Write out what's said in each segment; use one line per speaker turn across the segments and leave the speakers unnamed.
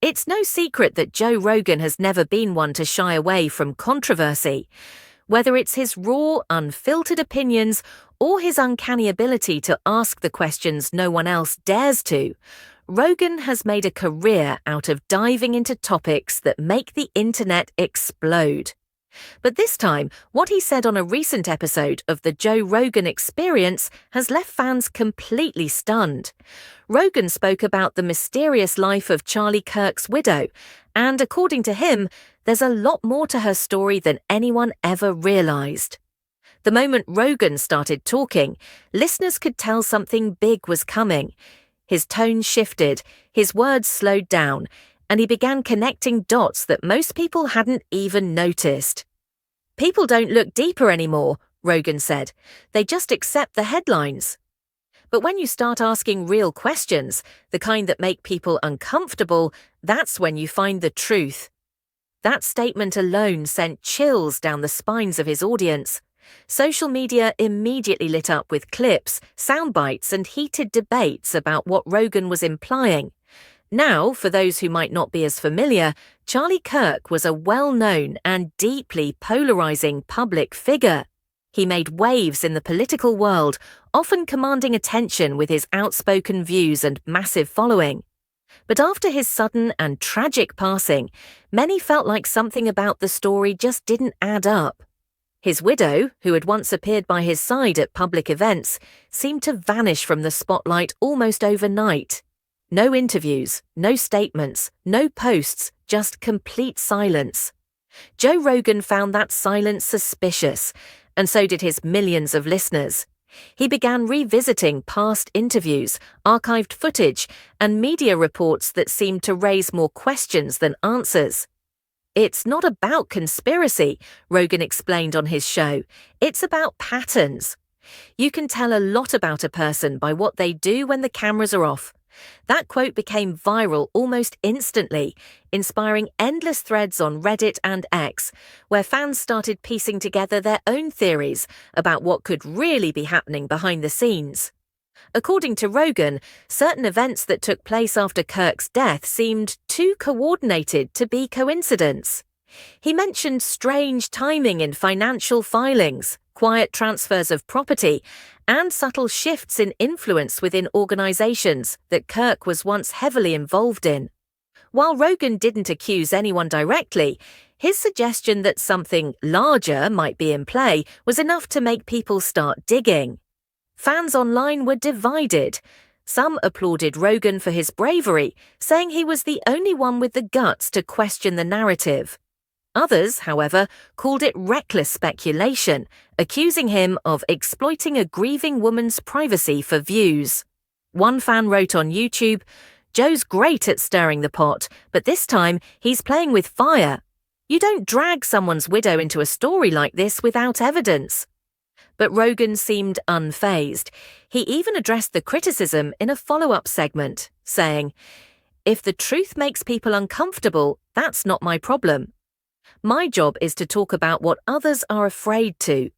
It's no secret that Joe Rogan has never been one to shy away from controversy. Whether it's his raw, unfiltered opinions or his uncanny ability to ask the questions no one else dares to, Rogan has made a career out of diving into topics that make the internet explode. But this time, what he said on a recent episode of the Joe Rogan Experience has left fans completely stunned. Rogan spoke about the mysterious life of Charlie Kirk's widow, and according to him, there's a lot more to her story than anyone ever realized. The moment Rogan started talking, listeners could tell something big was coming. His tone shifted, his words slowed down, and he began connecting dots that most people hadn't even noticed. People don't look deeper anymore, Rogan said. They just accept the headlines. But when you start asking real questions, the kind that make people uncomfortable, that's when you find the truth. That statement alone sent chills down the spines of his audience. Social media immediately lit up with clips, sound bites, and heated debates about what Rogan was implying. Now, for those who might not be as familiar, Charlie Kirk was a well-known and deeply polarizing public figure. He made waves in the political world, often commanding attention with his outspoken views and massive following. But after his sudden and tragic passing, many felt like something about the story just didn't add up. His widow, who had once appeared by his side at public events, seemed to vanish from the spotlight almost overnight. No interviews, no statements, no posts, just complete silence. Joe Rogan found that silence suspicious, and so did his millions of listeners. He began revisiting past interviews, archived footage, and media reports that seemed to raise more questions than answers. It's not about conspiracy, Rogan explained on his show. It's about patterns. You can tell a lot about a person by what they do when the cameras are off. That quote became viral almost instantly, inspiring endless threads on Reddit and X, where fans started piecing together their own theories about what could really be happening behind the scenes. According to Rogan, certain events that took place after Kirk's death seemed too coordinated to be coincidence. He mentioned strange timing in financial filings, quiet transfers of property, and subtle shifts in influence within organizations that Kirk was once heavily involved in. While Rogan didn't accuse anyone directly, his suggestion that something larger might be in play was enough to make people start digging. Fans online were divided. Some applauded Rogan for his bravery, saying he was the only one with the guts to question the narrative. Others, however, called it reckless speculation, accusing him of exploiting a grieving woman's privacy for views. One fan wrote on YouTube, "Joe's great at stirring the pot, but this time he's playing with fire. You don't drag someone's widow into a story like this without evidence." But Rogan seemed unfazed. He even addressed the criticism in a follow-up segment, saying, "If the truth makes people uncomfortable, that's not my problem. My job is to talk about what others are afraid to."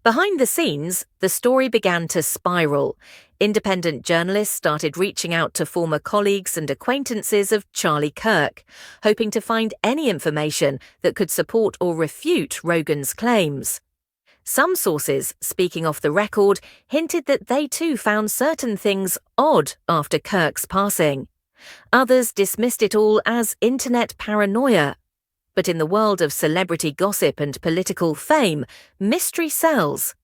Behind the scenes, the story began to spiral. Independent journalists started reaching out to former colleagues and acquaintances of Charlie Kirk, hoping to find any information that could support or refute Rogan's claims. Some sources, speaking off the record, hinted that they too found certain things odd after Kirk's passing. Others dismissed it all as internet paranoia. But in the world of celebrity gossip and political fame, mystery sells.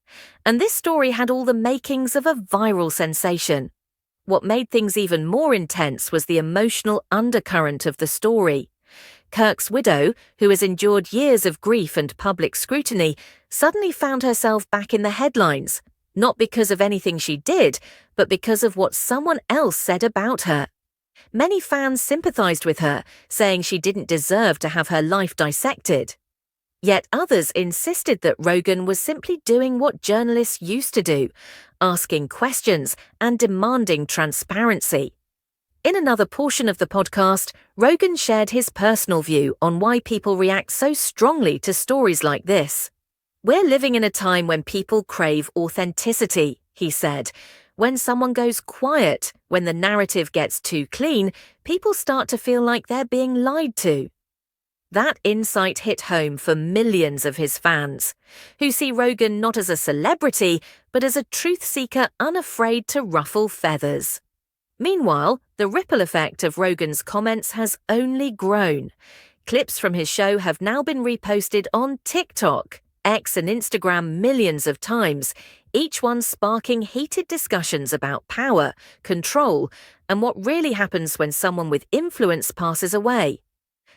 And this story had all the makings of a viral sensation. What made things even more intense was the emotional undercurrent of the story. Kirk's widow, who has endured years of grief and public scrutiny, suddenly found herself back in the headlines, not because of anything she did, but because of what someone else said about her. Many fans sympathized with her, saying she didn't deserve to have her life dissected. Yet others insisted that Rogan was simply doing what journalists used to do, asking questions and demanding transparency. In another portion of the podcast, Rogan shared his personal view on why people react so strongly to stories like this. "We're living in a time when people crave authenticity," he said. When someone goes quiet, when the narrative gets too clean, people start to feel like they're being lied to. That insight hit home for millions of his fans, who see Rogan not as a celebrity, but as a truth seeker unafraid to ruffle feathers. Meanwhile, the ripple effect of Rogan's comments has only grown. Clips from his show have now been reposted on TikTok, X and Instagram millions of times, each one sparking heated discussions about power, control, and what really happens when someone with influence passes away.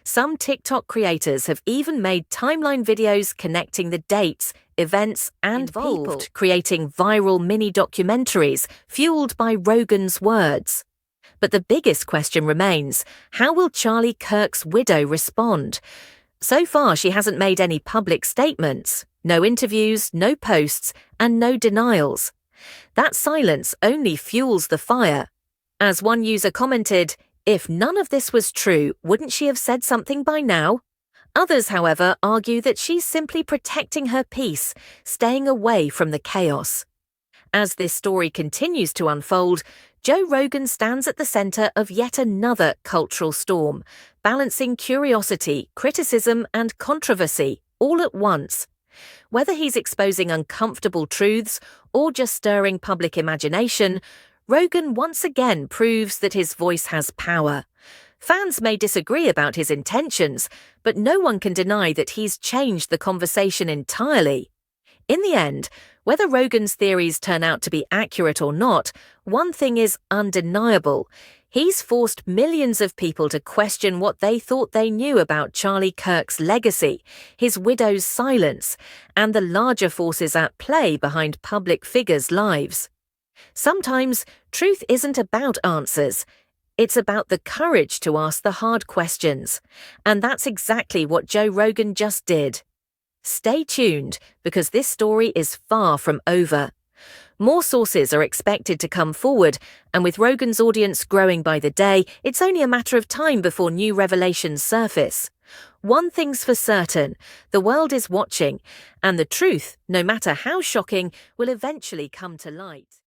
Some TikTok creators have even made timeline videos connecting the dates, events, and people, creating viral mini-documentaries fueled by Rogan's words. But the biggest question remains, how will Charlie Kirk's widow respond? So far, she hasn't made any public statements, no interviews, no posts, and no denials. That silence only fuels the fire. As one user commented, "If none of this was true, wouldn't she have said something by now?" Others, however, argue that she's simply protecting her peace, staying away from the chaos. As this story continues to unfold, Joe Rogan stands at the center of yet another cultural storm, balancing curiosity, criticism, and controversy all at once. Whether he's exposing uncomfortable truths or just stirring public imagination, Rogan once again proves that his voice has power. Fans may disagree about his intentions, but no one can deny that he's changed the conversation entirely. In the end, whether Rogan's theories turn out to be accurate or not, one thing is undeniable. He's forced millions of people to question what they thought they knew about Charlie Kirk's legacy, his widow's silence, and the larger forces at play behind public figures' lives. Sometimes, truth isn't about answers. It's about the courage to ask the hard questions. And that's exactly what Joe Rogan just did. Stay tuned, because this story is far from over. More sources are expected to come forward, and with Rogan's audience growing by the day, it's only a matter of time before new revelations surface. One thing's for certain, the world is watching, and the truth, no matter how shocking, will eventually come to light.